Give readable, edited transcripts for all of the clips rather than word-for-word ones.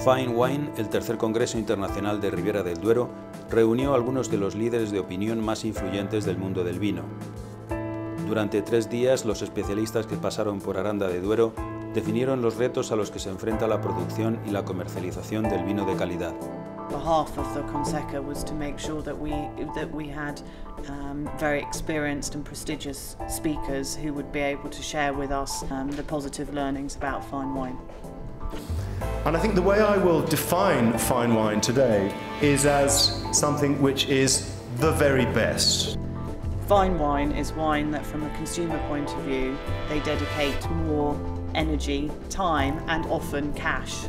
Fine Wine, el tercer Congreso Internacional de Ribera del Duero, reunió a algunos de los líderes de opinión más influyentes del mundo del vino. Durante 3 días, los especialistas que pasaron por Aranda de Duero definieron los retos a los que se enfrenta la producción y la comercialización del vino de calidad. Behalf of the Consejo was to make sure that we had very experienced and prestigious speakers who would be able to share with us the positive learnings about fine wine. And I think the way I will define fine wine today is as something which is the very best. Fine wine is wine that, from a consumer point of view, they dedicate more energy, time and often cash.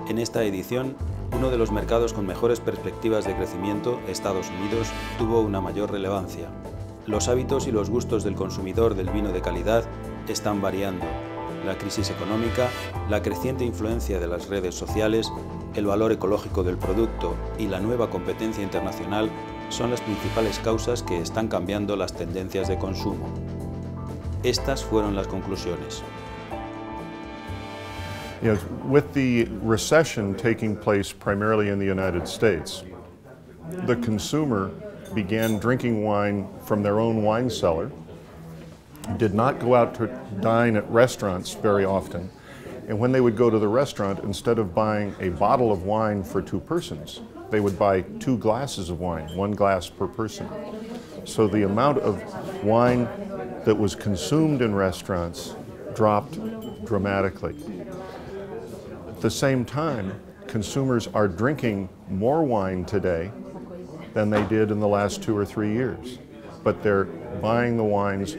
En esta edición, uno de los mercados con mejores perspectivas de crecimiento, Estados Unidos, tuvo una mayor relevancia. Los hábitos y los gustos del consumidor del vino de calidad están variando. La crisis económica, la creciente influencia de las redes sociales, el valor ecológico del producto y la nueva competencia internacional son las principales causas que están cambiando las tendencias de consumo. Estas fueron las conclusiones. You know, with the recession taking place primarily in the United States, the consumer began drinking wine from their own wine cellar, did not go out to dine at restaurants very often, and when they would go to the restaurant, instead of buying a bottle of wine for 2 persons, they would buy 2 glasses of wine, 1 glass per person. So the amount of wine that was consumed in restaurants dropped dramatically. At the same time, consumers are drinking more wine today than they did in the last 2 or 3 years, but they're buying the wines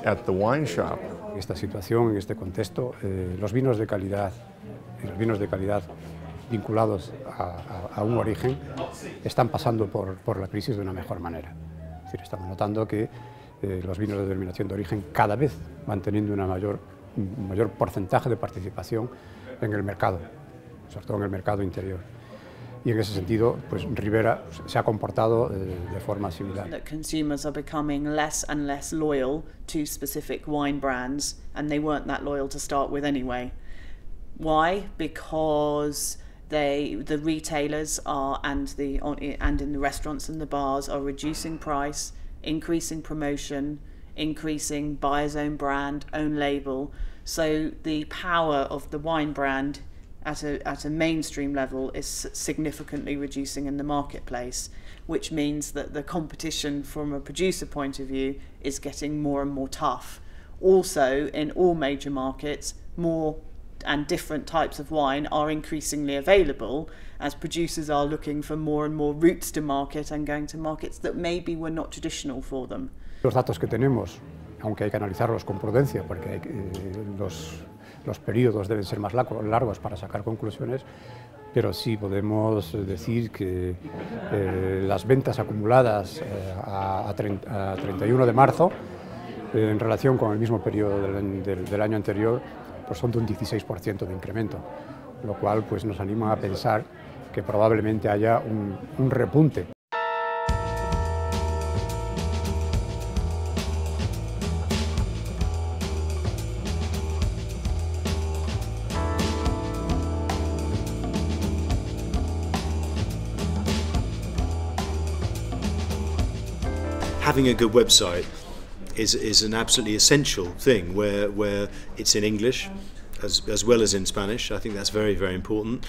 at the wine shop. En esta situación, en este contexto, los vinos de calidad vinculados a un origen están pasando por la crisis de una mejor manera. Es decir, estamos notando que los vinos de denominación de origen cada vez van teniendo un mayor porcentaje de participación en el mercado, sobre todo en el mercado interior. Y en ese sentido, pues Ribera se ha comportado de forma similar. That consumers are becoming less and less loyal to specific wine brands, and they weren't that loyal to start with anyway. Why? Because the retailers are and in the restaurants and the bars are reducing price, increasing promotion, increasing buyer's own brand, own label. So the power of the wine brand at a mainstream level is significantly reducing in the marketplace, which means that the competition from a producer point of view is getting more and more tough. Also, in all major markets, more and different types of wine are increasingly available as producers are looking for more and more routes to market and going to markets that maybe were not traditional for them. Los datos que tenemos, aunque hay que analizarlos con prudencia porque los periodos deben ser más largos para sacar conclusiones, pero sí podemos decir que las ventas acumuladas a 31 de marzo en relación con el mismo periodo del año anterior pues son de un 16% de incremento, lo cual pues nos anima a pensar que probablemente haya un repunte. Having a good website is an absolutely essential thing where it's in English as well as in Spanish. I think that's very, very important.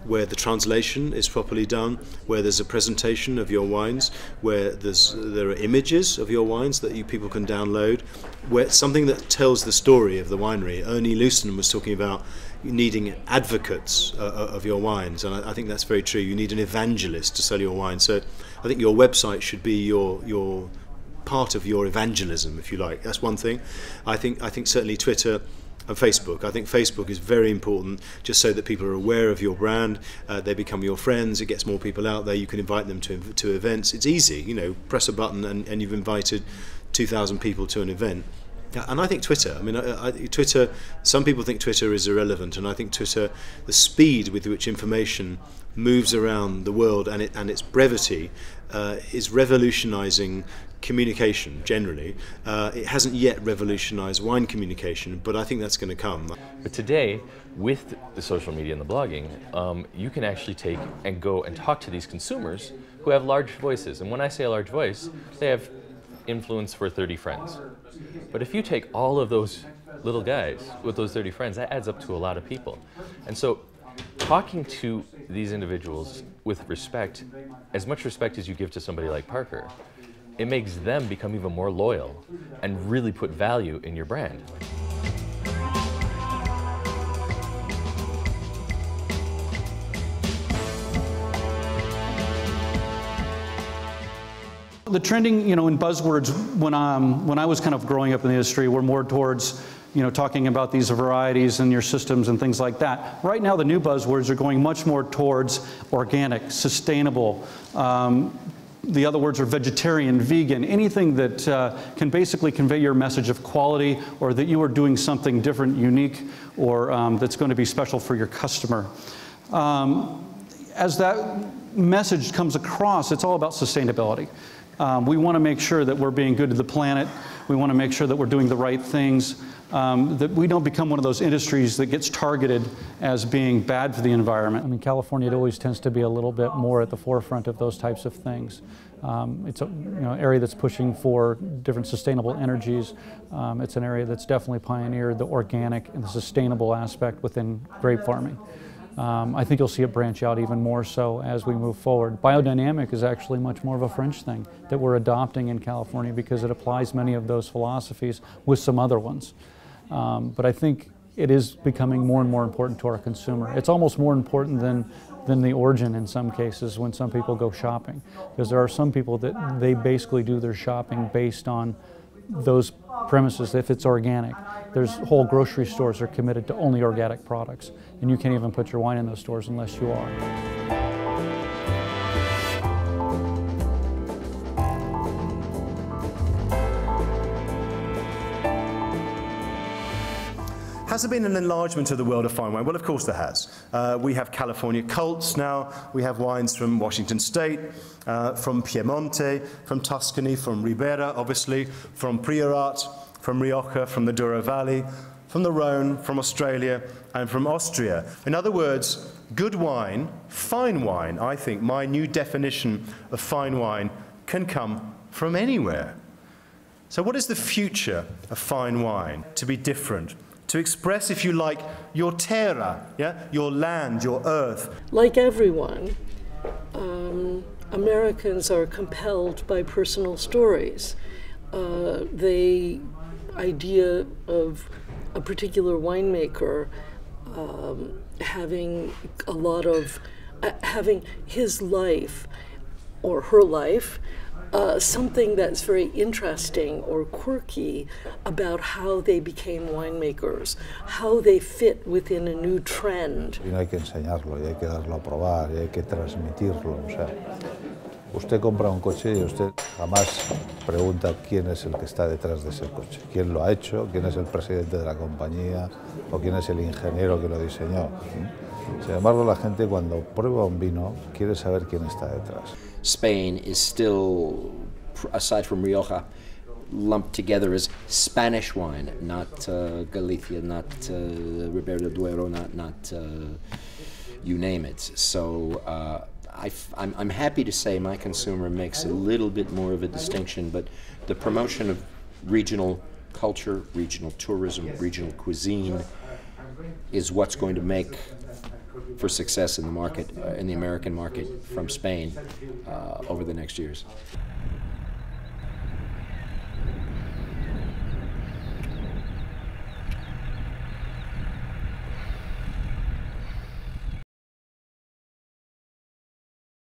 Where the translation is properly done, where there's a presentation of your wines, where there are images of your wines that people can download, where something that tells the story of the winery. Ernie Leuston was talking about needing advocates of your wines, and I think that's very true. You need an evangelist to sell your wine. So I think your website should be your part of your evangelism, if you like. That's one thing. I think certainly Twitter and Facebook. I think Facebook is very important, just so that people are aware of your brand. They become your friends. It gets more people out there. You can invite them to events. It's easy, you know. Press a button and you've invited 2,000 people to an event. And I think Twitter, Twitter, some people think Twitter is irrelevant, and I think Twitter, the speed with which information moves around the world and its brevity is revolutionizing communication generally. It hasn't yet revolutionized wine communication, but I think that's going to come. But today, with the social media and the blogging, you can actually take and go and talk to these consumers who have large voices. And when I say a large voice, they have influence for 30 friends. But if you take all of those little guys with those 30 friends, that adds up to a lot of people. And so talking to these individuals with respect, as much respect as you give to somebody like Parker, it makes them become even more loyal and really put value in your brand. The trending, in buzzwords when I was kind of growing up in the industry were more towards, talking about these varieties and your systems and things like that. Right now, the new buzzwords are going much more towards organic, sustainable. The other words are vegetarian, vegan, anything that can basically convey your message of quality, or that you are doing something different, unique, or that's going to be special for your customer. As that message comes across, it's all about sustainability. We want to make sure that we're being good to the planet. We want to make sure that we're doing the right things, that we don't become one of those industries that gets targeted as being bad for the environment. California, it always tends to be a little bit more at the forefront of those types of things. It's an area that's pushing for different sustainable energies. It's an area that's definitely pioneered the organic and the sustainable aspect within grape farming. I think you'll see it branch out even more so as we move forward. Biodynamic is actually much more of a French thing that we're adopting in California because it applies many of those philosophies with some other ones. But I think it is becoming more and more important to our consumer. It's almost more important than the origin in some cases when some people go shopping. Because there are some people that they basically do their shopping based on those premises if it's organic. There's whole grocery stores are committed to only organic products, and you can't even put your wine in those stores unless you are. Has there been an enlargement of the world of fine wine? Well, of course there has. We have California cults now. We have wines from Washington State, from Piemonte, from Tuscany, from Ribera, obviously, from Priorat, from Rioja, from the Duero Valley, from the Rhone, from Australia, and from Austria. In other words, good wine, fine wine, I think my new definition of fine wine can come from anywhere. So what is the future of fine wine? To be different. To express, if you like, your terra, your land, your earth. Like everyone, Americans are compelled by personal stories. The idea of a particular winemaker having a lot of, having his life or her life, something that's very interesting or quirky about how they became winemakers, how they fit within a new trend. Y no hay que enseñarlo, y hay que darlo a probar, y hay que transmitirlo. O sea, usted compra un coche y usted jamás pregunta quién es el que está detrás de ese coche, quién lo ha hecho, quién es el presidente de la compañía o quién es el ingeniero que lo diseñó. Sin embargo, la gente cuando prueba un vino quiere saber quién está detrás. Spain is still, aside from Rioja, lumped together as Spanish wine, not Galicia, not Ribera del Duero, not you name it. So I'm happy to say my consumer makes a little bit more of a distinction, but the promotion of regional culture, regional tourism, regional cuisine is what's going to make for success in the market, in the American market from Spain over the next years.